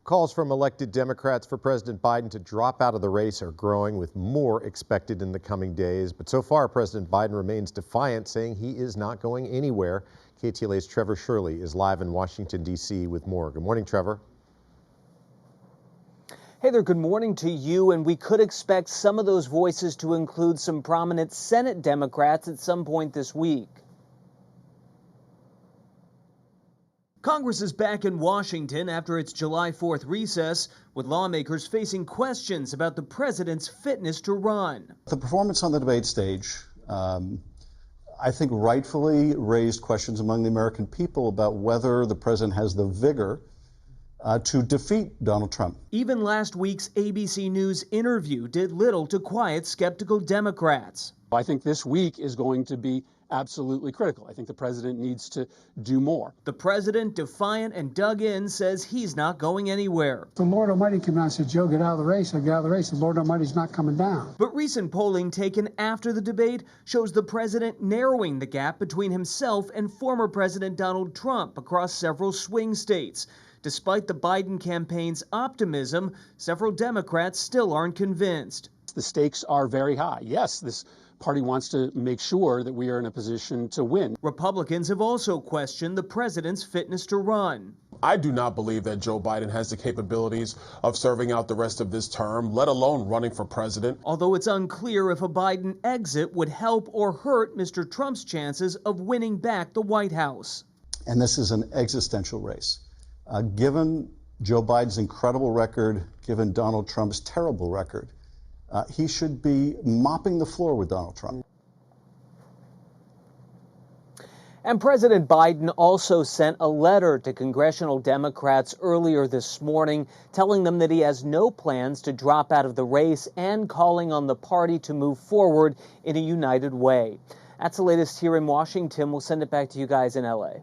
Calls from elected Democrats for President Biden to drop out of the race are growing, with more expected in the coming days. But so far, President Biden remains defiant, saying he is not going anywhere. KTLA's Trevor Shirley is live in Washington, D.C. with more. Good morning, Trevor. Hey there, good morning to you. And we could expect some of those voices to include some prominent Senate Democrats at some point this week. Congress is back in Washington after its July 4th recess, with lawmakers facing questions about the president's fitness to run. The performance on the debate stage, I think, rightfully raised questions among the American people about whether the president has the vigor to defeat Donald Trump. Even last week's ABC News interview did little to quiet skeptical Democrats. I think this week is going to be absolutely critical. I think the president needs to do more. The president, defiant and dug in, says he's not going anywhere. The Lord Almighty came out and said, Joe, get out of the race. I get out of the race. The Lord Almighty's not coming down. But recent polling taken after the debate shows the president narrowing the gap between himself and former President Donald Trump across several swing states. Despite the Biden campaign's optimism, several Democrats still aren't convinced. The stakes are very high. Yes, this party wants to make sure that we are in a position to win. Republicans have also questioned the president's fitness to run. I do not believe that Joe Biden has the capabilities of serving out the rest of this term, let alone running for president. Although it's unclear if a Biden exit would help or hurt Mr. Trump's chances of winning back the White House. And this is an existential race. Given Joe Biden's incredible record, given Donald Trump's terrible record, he should be mopping the floor with Donald Trump. And President Biden also sent a letter to congressional Democrats earlier this morning, telling them that he has no plans to drop out of the race and calling on the party to move forward in a united way. That's the latest here in Washington. We'll send it back to you guys in L.A.